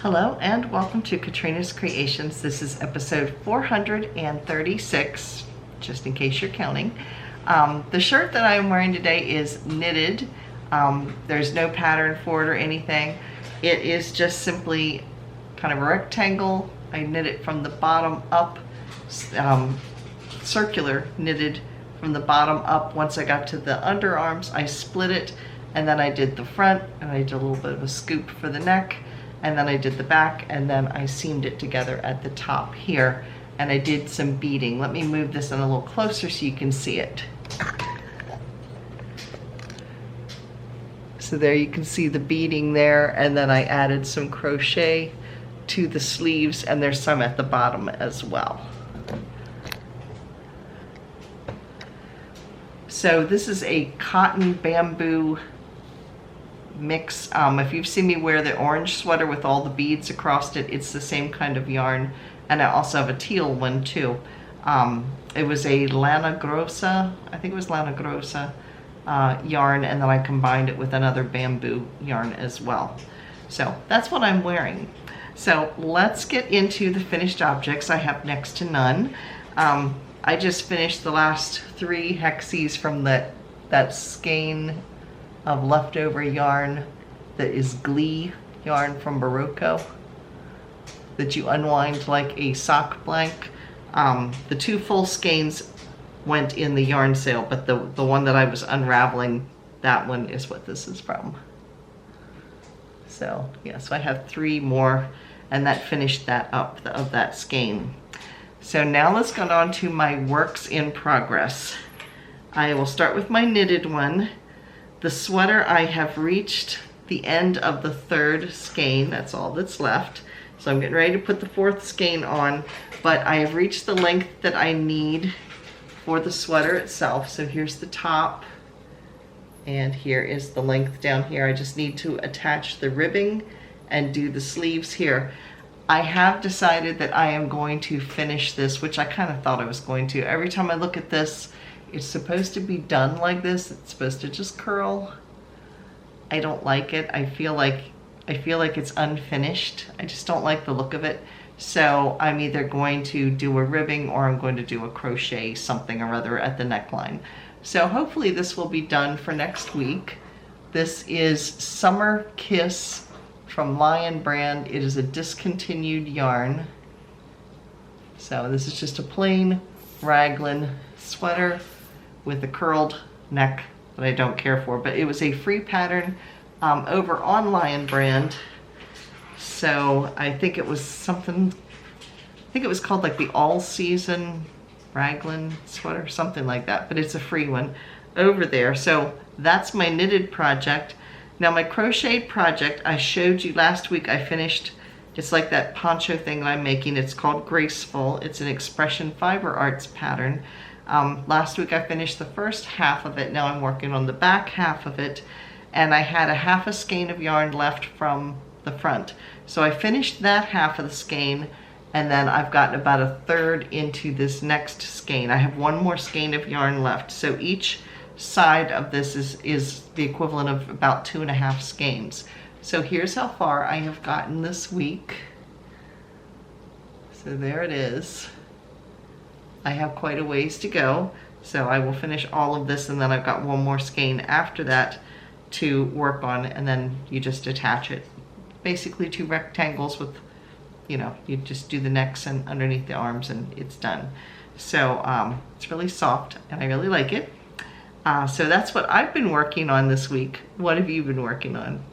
Hello and welcome to Katrinas Creations. This is episode 436, just in case you're counting. The shirt that I'm wearing today is knitted. There's no pattern for it or anything. It is just simply kind of a rectangle. I knit it from the bottom up, circular knitted from the bottom up. Once I got to the underarms, I split it, and then I did the front, and I did a little bit of a scoop for the neck, and then I did the back, and then I seamed it together at the top here, and I did some beading. Let me move this in a little closer so you can see it. So there you can see the beading there, and then I added some crochet to the sleeves, and there's some at the bottom as well. So this is a cotton bamboo mix. If you've seen me wear the orange sweater with all the beads across it, it's the same kind of yarn, and I also have a teal one too. It was a Lana Grossa, I think it was Lana Grossa yarn, and then I combined it with another bamboo yarn as well. So that's what I'm wearing. So let's get into the finished objects. I have next to none. I just finished the last 3 hexes from that skein of leftover yarn that is Glee yarn from Barocco that you unwind like a sock blank. The 2 full skeins went in the yarn sale, but the one that I was unraveling, that one is what this is from. So yeah, so I have 3 more, and that finished that up of that skein. So now let's go on to my works in progress. I will start with my knitted one. The sweater, I have reached the end of the 3rd skein. That's all that's left. So I'm getting ready to put the 4th skein on, but I have reached the length that I need for the sweater itself. So here's the top, and here is the length down here. I just need to attach the ribbing and do the sleeves here. I have decided that I am going to finish this, which I kind of thought I was going to. Every time I look at this, it's supposed to be done like this. It's supposed to just curl. I don't like it. I feel like it's unfinished. I just don't like the look of it. So I'm either going to do a ribbing or I'm going to do a crochet something or other at the neckline. So hopefully this will be done for next week. This is Summer Kiss from Lion brand. It is a discontinued yarn. So this is just a plain raglan sweater with a curled neck that I don't care for, but it was a free pattern over on Lion brand. So I think it was something, I think it was called like the all season raglan sweater, something like that, but it's a free one over there. So that's my knitted project. Now my crocheted project, I showed you last week. I finished, it's like that poncho thing that I'm making. It's called Graceful. It's an Expression Fiber Arts pattern. Last week I finished the first half of it. Now I'm working on the back half of it, and I had a half a skein of yarn left from the front. So I finished that half of the skein, and then I've gotten about a 1/3 into this next skein. I have 1 more skein of yarn left. So each side of this is the equivalent of about 2.5 skeins. So here's how far I have gotten this week. So there it is. I have quite a ways to go. So I will finish all of this, and then I've got 1 more skein after that to work on, and then you just attach it. Basically 2 rectangles with, you know, you just do the necks and underneath the arms, and it's done. So it's really soft, and I really like it. So that's what I've been working on this week. What have you been working on?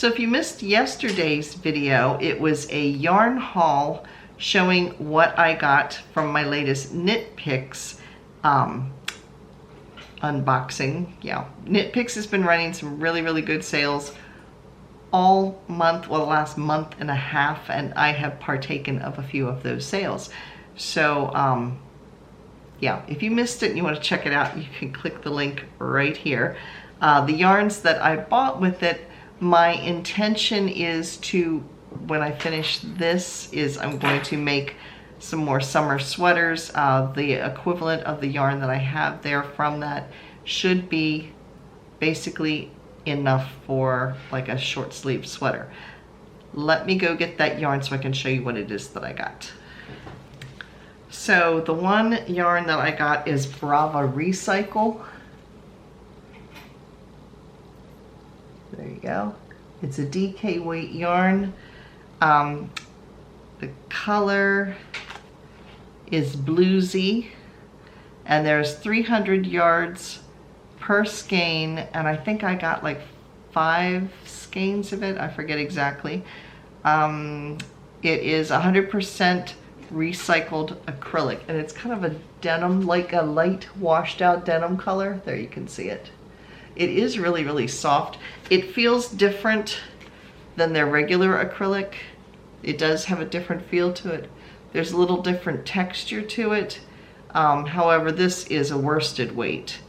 So if you missed yesterday's video, it was a yarn haul showing what I got from my latest Knit Picks unboxing. Yeah, Knit Picks has been running some really good sales all month, well, the last month and a half, and I have partaken of a few of those sales. So yeah, if you missed it and you want to check it out, you can click the link right here. The yarns that I bought with it, my intention is to, when I finish this, is I'm going to make some more summer sweaters. The equivalent of the yarn that I have there from that should be basically enough for like a short sleeve sweater. Let me go get that yarn so I can show you what it is that I got. So the one yarn that I got is Brava Recycle. There you go. It's a DK weight yarn. The color is bluesy, and there's 300 yards per skein, and I think I got like 5 skeins of it. I forget exactly. It is 100% recycled acrylic, and it's kind of a denim, like a light washed out denim color. There, you can see it. It is really soft. It feels different than their regular acrylic. It does have a different feel to it. There's a little different texture to it. However, this is a worsted weight.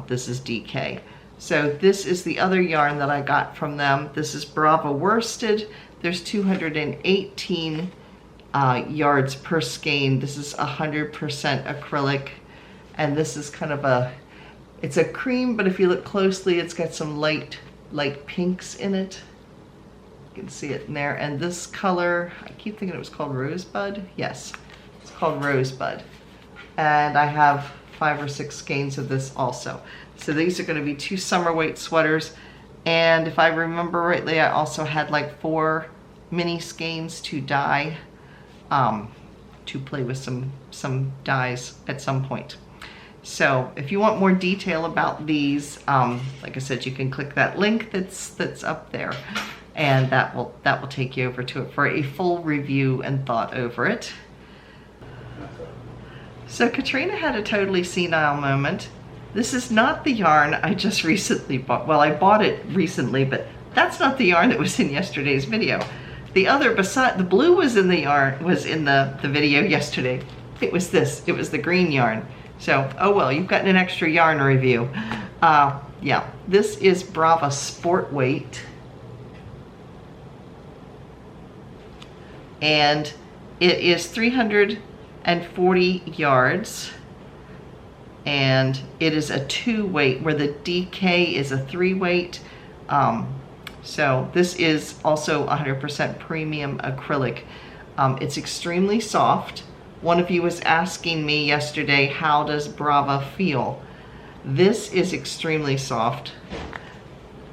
This is DK. So this is the other yarn that I got from them. This is Brava worsted. There's 218 yards per skein. This is 100% acrylic, and this is kind of a, it's a cream, but if you look closely, it's got some light pinks in it. You can see it in there. And this color, I keep thinking it was called Rosebud. Yes, it's called Rosebud. And I have 5 or 6 skeins of this also. So these are going to be 2 summer weight sweaters. And if I remember rightly, I also had like 4 mini skeins to dye, to play with some dyes at some point. So if you want more detail about these, like I said, you can click that link that's up there, and that will take you over to it for a full review and thought over it. So Katrina had a totally senile moment. This is not the yarn I just recently bought. Well, I bought it recently, but that's not the yarn that was in yesterday's video. The other, beside the blue, was in the yarn, was in the video yesterday. It was this. It was the green yarn. So, oh well, you've gotten an extra yarn review. Yeah, this is Brava Sport Weight. And it is 340 yards. And it is a 2 weight, where the DK is a 3 weight. So this is also 100% premium acrylic. It's extremely soft. One of you was asking me yesterday, how does Brava feel? This is extremely soft.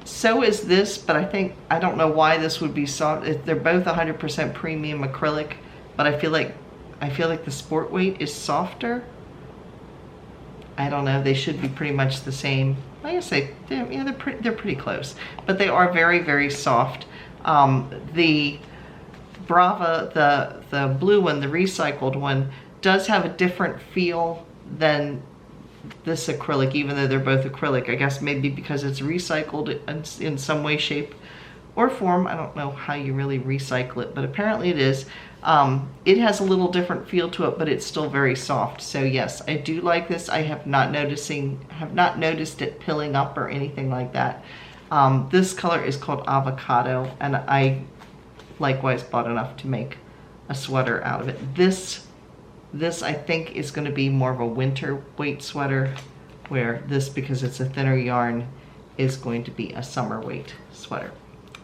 So is this, but I don't know why this would be soft. They're both 100% premium acrylic, but I feel like the Sport Weight is softer. I don't know, they should be pretty much the same. I guess they're pretty close, but they are very soft. The Brava, the blue one, the recycled one, does have a different feel than this acrylic, even though they're both acrylic. I guess maybe because it's recycled in some way, shape, or form. I don't know how you really recycle it, but apparently it is. It has a little different feel to it, but it's still very soft. So yes, I do like this. I have not noticed it pilling up or anything like that. This color is called Avocado, and I likewise bought enough to make a sweater out of it. This I think is going to be more of a winter weight sweater, where this, because it's a thinner yarn, is going to be a summer weight sweater.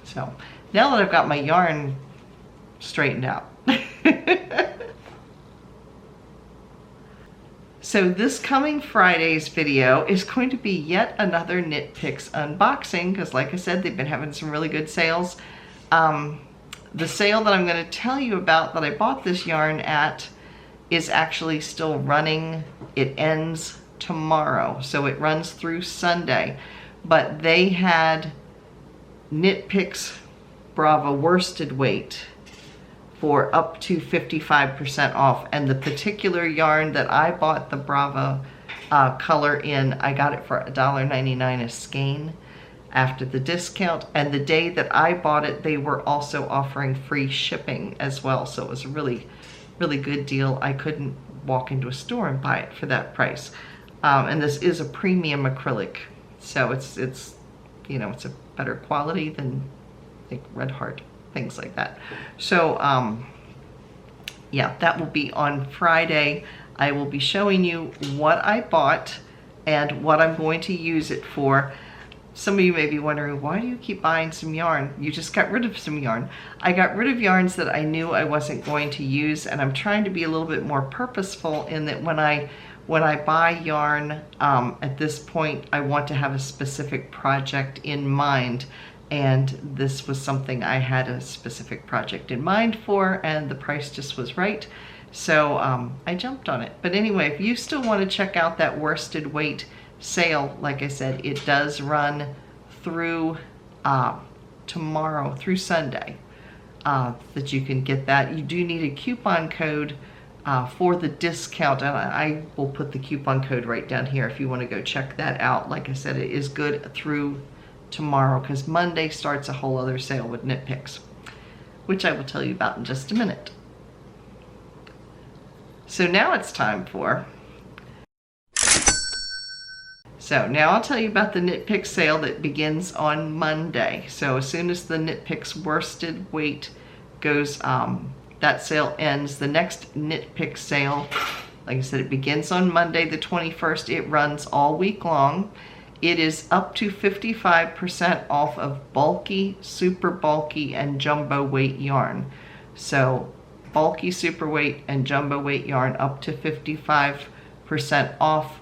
So now that I've got my yarn straightened out. So this coming Friday's video is going to be yet another Knit Picks unboxing, because like I said, they've been having some really good sales. The sale that I'm going to tell you about that I bought this yarn at is actually still running. It ends tomorrow, so it runs through Sunday. But they had Knit Picks Brava worsted weight for up to 55% off. And the particular yarn that I bought the Brava color in, I got it for $1.99 a skein after the discount. And the day that I bought it, they were also offering free shipping as well. So it was a really, really good deal. I couldn't walk into a store and buy it for that price. And this is a premium acrylic. So it's you know, it's a better quality than like Red Heart, things like that. So yeah, that will be on Friday. I will be showing you what I bought and what I'm going to use it for. Some of you may be wondering, why do you keep buying some yarn? You just got rid of some yarn. I got rid of yarns that I knew I wasn't going to use, and I'm trying to be a little bit more purposeful in that when I buy yarn, at this point, I want to have a specific project in mind. And this was something I had a specific project in mind for, and the price just was right. So I jumped on it. But anyway, if you still want to check out that worsted weight sale, like I said, it does run through tomorrow, through Sunday, that you can get that. You do need a coupon code for the discount, and I will put the coupon code right down here if you want to go check that out. Like I said, it is good through tomorrow because Monday starts a whole other sale with Knit Picks, which I will tell you about in just a minute. So now it's time for... So now I'll tell you about the Knit Picks sale that begins on Monday. So as soon as the Knit Picks worsted weight goes, that sale ends. The next Knit Picks sale, like I said, it begins on Monday the 21st. It runs all week long. It is up to 55% off of bulky, super bulky, and jumbo weight yarn. So bulky, super weight, and jumbo weight yarn up to 55% off.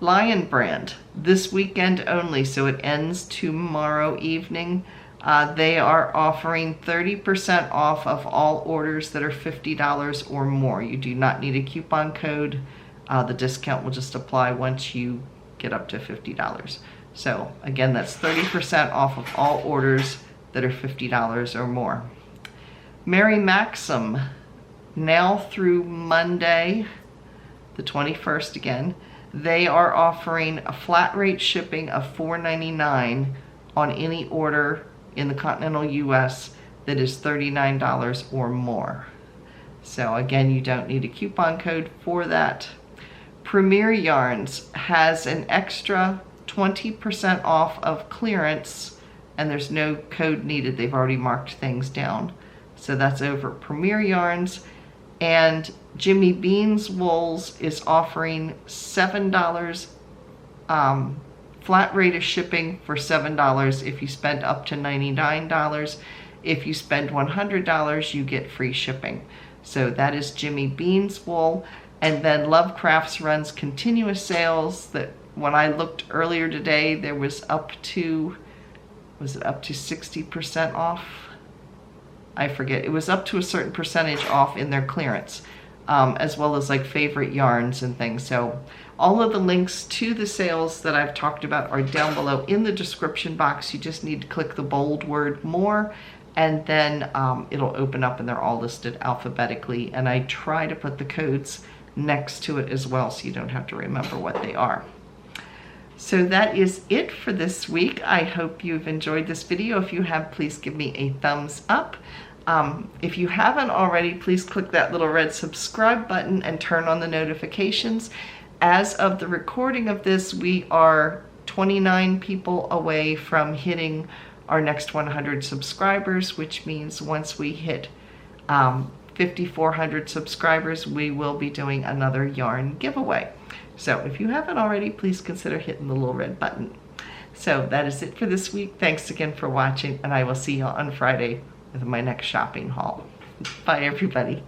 Lion brand, this weekend only, so it ends tomorrow evening. They are offering 30% off of all orders that are $50 or more. You do not need a coupon code. The discount will just apply once you get up to $50. So again, that's 30% off of all orders that are $50 or more. Mary Maxim, now through Monday, the 21st again, they are offering a flat rate shipping of $4.99 on any order in the continental US that is $39 or more. So again, you don't need a coupon code for that. Premier Yarns has an extra 20% off of clearance, and there's no code needed. They've already marked things down. So that's over at Premier Yarns. And Jimmy Bean's Wools is offering $7 flat rate of shipping for $7 if you spend up to $99. If you spend $100, you get free shipping. So that is Jimmy Bean's Wool. And then Lovecrafts runs continuous sales that when I looked earlier today, there was up to, was it up to 60% off? I forget. It was up to a certain percentage off in their clearance, as well as like favorite yarns and things. So all of the links to the sales that I've talked about are down below in the description box. You just need to click the bold word more, and then it'll open up and they're all listed alphabetically. And I try to put the codes next to it as well so you don't have to remember what they are. So that is it for this week. I hope you've enjoyed this video. If you have, please give me a thumbs up. If you haven't already, please click that little red subscribe button and turn on the notifications. As of the recording of this, we are 29 people away from hitting our next 100 subscribers, which means once we hit 5,400 subscribers, we will be doing another yarn giveaway. So if you haven't already, please consider hitting the little red button. So that is it for this week. Thanks again for watching, and I will see you on Friday with my next shopping haul. Bye, everybody.